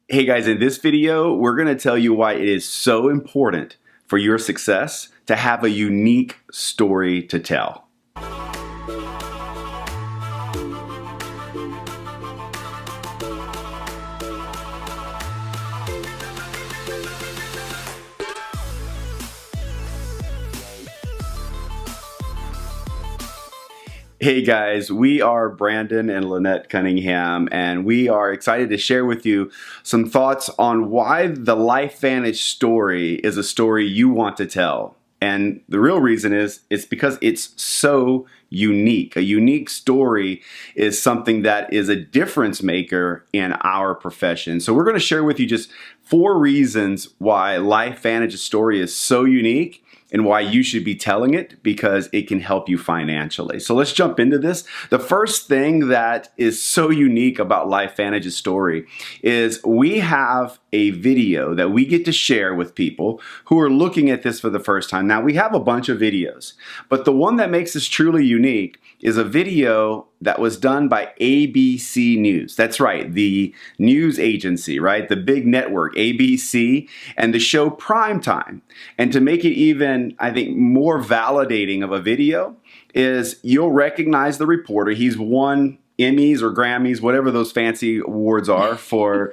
Hey guys, in this video, we're going to tell you why it is so important for your success to have a unique story to tell. Hey guys, we are Brandon and Lynette Cunningham, and we are excited to share with you some thoughts on why the LifeVantage story is a story you want to tell. And the real reason is it's because it's so unique. A unique story is something that is a difference maker in our profession. So we're going to share with you just 4 reasons why LifeVantage's story is so unique and why you should be telling it, because it can help you financially. So let's jump into this. The first thing that is so unique about LifeVantage's story is we have a video that we get to share with people who are looking at this for the first time. Now, we have a bunch of videos, but the one that makes this truly unique is a video that was done by ABC News. That's right, the news agency, right? The big network, ABC, and the show Primetime. And to make it even, I think, more validating of a video is you'll recognize the reporter. He's won Emmys or Grammys, whatever those fancy awards are for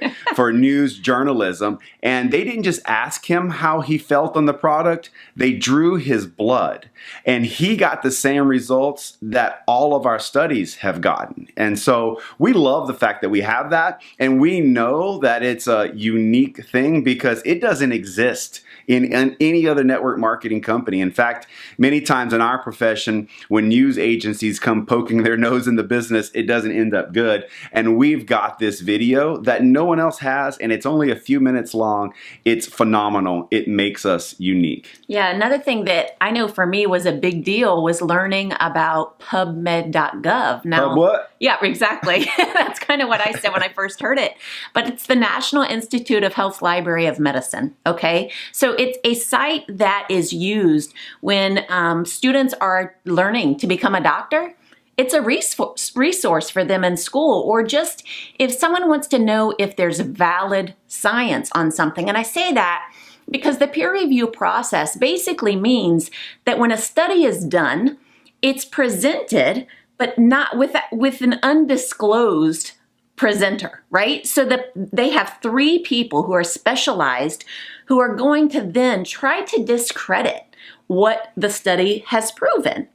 news journalism. And they didn't just ask him how he felt on the product, they drew his blood. And he got the same results that all of our studies have gotten. And so we love the fact that we have that. And we know that it's a unique thing because it doesn't exist in any other network marketing company. In fact, many times in our profession, when news agencies come poking their nose in the business, it doesn't end up good. And we've got this video that no one else has, and it's only a few minutes long. It's phenomenal. It makes us unique. Yeah, another thing that I know for me was a big deal was learning about PubMed.gov. Now, Pub what? Yeah, exactly. That's kind of what I said when I first heard it. But it's the National Institute of Health's Library of Medicine, okay? So it's a site that is used when students are learning to become a doctor. It's a resource for them in school, or just if someone wants to know if there's valid science on something. And I say that because the peer review process basically means that when a study is done, it's presented, but not with an undisclosed presenter, right? So that they have 3 people who are specialized who are going to then try to discredit what the study has proven.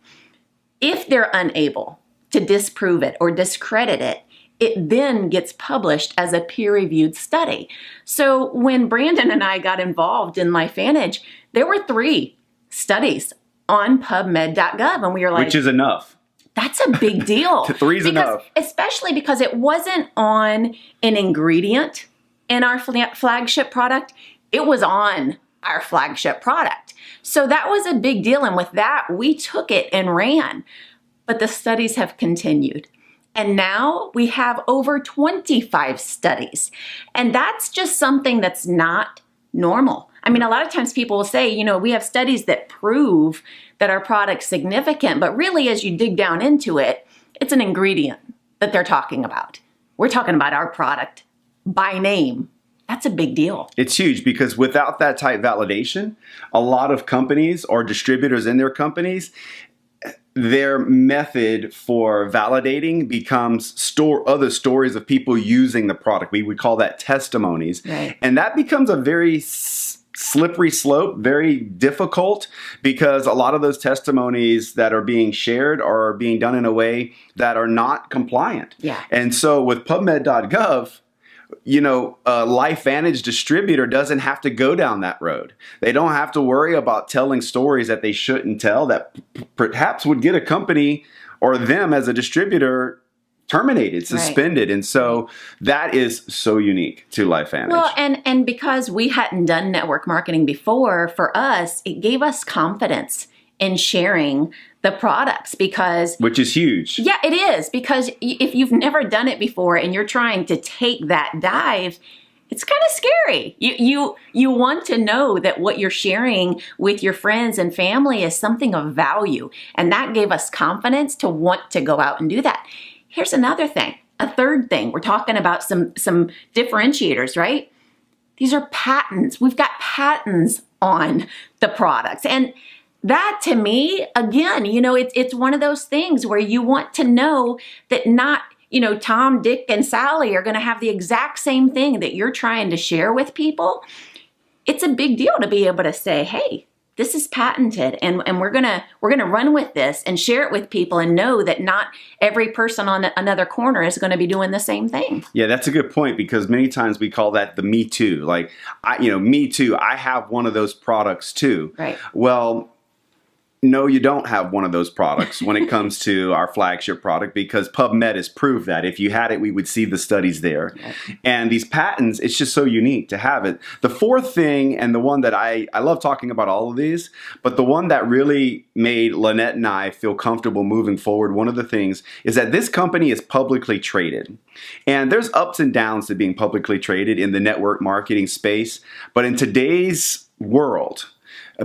If they're unable to disprove it or discredit it, it then gets published as a peer-reviewed study. So when Brandon and I got involved in LifeVantage, there were 3 studies on PubMed.gov, and we were like, Which is enough. That's a big deal. 3's enough. Especially because it wasn't on an ingredient in our flagship product. It was on our flagship product. So that was a big deal. And with that, we took it and ran. But the studies have continued. And now we have over 25 studies. And that's just something that's not normal. I mean, a lot of times people will say, you know, we have studies that prove that our product's significant, but really as you dig down into it, it's an ingredient that they're talking about. We're talking about our product by name. That's a big deal. It's huge because without that type validation, a lot of companies or distributors in their companies, their method for validating becomes other stories of people using the product. We would call that testimonies. Right. And that becomes a very slippery slope, very difficult, because a lot of those testimonies that are being shared are being done in a way that are not compliant. Yeah. And so with PubMed.gov, you know, a LifeVantage distributor doesn't have to go down that road. They don't have to worry about telling stories that they shouldn't tell that perhaps would get a company or them as a distributor terminated, suspended. Right. And so that is so unique to LifeVantage. Well, and because we hadn't done network marketing before, for us, it gave us confidence in sharing the products because... Which is huge. Yeah, it is. Because if you've never done it before and you're trying to take that dive, it's kind of scary. You want to know that what you're sharing with your friends and family is something of value. And that gave us confidence to want to go out and do that. Here's another thing. a third thing. We're talking about some differentiators, right? These are patents. We've got patents on the products. And that to me, again, it's one of those things where you want to know that not, Tom, Dick, and Sally are going to have the exact same thing that you're trying to share with people. It's a big deal to be able to say, hey, this is patented, and we're gonna run with this and share it with people and know that not every person on another corner is going to be doing the same thing. Yeah, that's a good point, because many times we call that the me too. Like, me too. I have one of those products too. Right. Well, no, you don't have one of those products when it comes to our flagship product, because PubMed has proved that. If you had it, we would see the studies there. Right. And these patents, it's just so unique to have it. The fourth thing, and the one that I love talking about all of these, but the one that really made Lynette and I feel comfortable moving forward, one of the things is that this company is publicly traded. And there's ups and downs to being publicly traded in the network marketing space. But in today's world,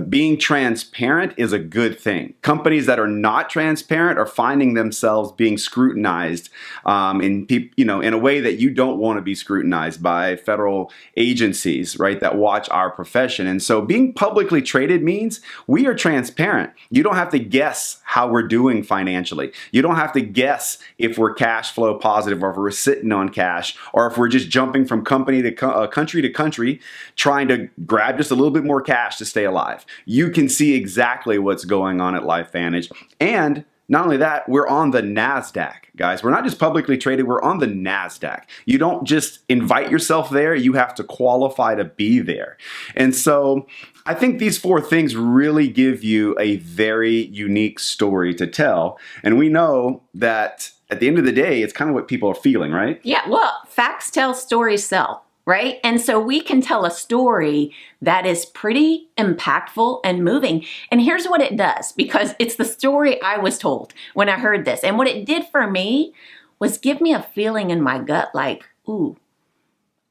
being transparent is a good thing. Companies that are not transparent are finding themselves being scrutinized in a way that you don't want to be scrutinized by federal agencies, right, that watch our profession. And so being publicly traded means we are transparent. You don't have to guess how we're doing financially. You don't have to guess if we're cash flow positive, or if we're sitting on cash, or if we're just jumping from country to country trying to grab just a little bit more cash to stay alive. You can see exactly what's going on at LifeVantage. And not only that, we're on the NASDAQ, guys. We're not just publicly traded, we're on the NASDAQ. You don't just invite yourself there, you have to qualify to be there. And so I think these four things really give you a very unique story to tell. And we know that at the end of the day, it's kind of what people are feeling, right? Yeah, well, facts tell, stories sell. Right? And so we can tell a story that is pretty impactful and moving. And here's what it does, because it's the story I was told when I heard this. And what it did for me was give me a feeling in my gut like, ooh,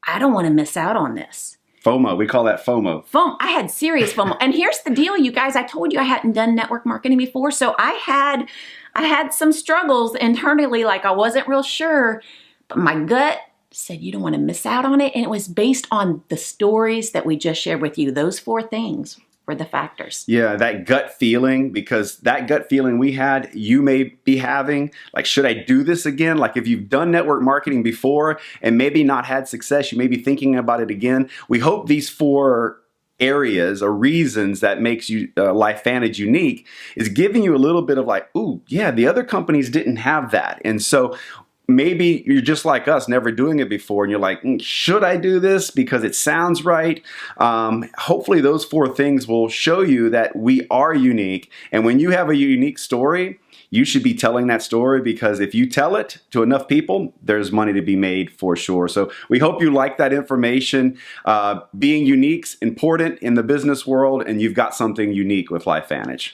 I don't want to miss out on this. FOMO, we call that FOMO. I had serious FOMO. And here's the deal, you guys, I told you I hadn't done network marketing before. So I had some struggles internally, like I wasn't real sure, but my gut said you don't want to miss out on it. And it was based on the stories that we just shared with you. Those four things were the factors. Yeah, that gut feeling, because that gut feeling we had, you may be having, like, should I do this again? Like, if you've done network marketing before and maybe not had success, you may be thinking about it again. We hope these four areas or reasons that makes you LifeVantage unique is giving you a little bit of like, ooh, yeah, the other companies didn't have that. And so maybe you're just like us, never doing it before, and you're like, should I do this because it sounds right? Hopefully those four things will show you that we are unique. And when you have a unique story, you should be telling that story, because if you tell it to enough people, there's money to be made for sure. So we hope you like that information. Being unique's important in the business world, and you've got something unique with LifeVantage.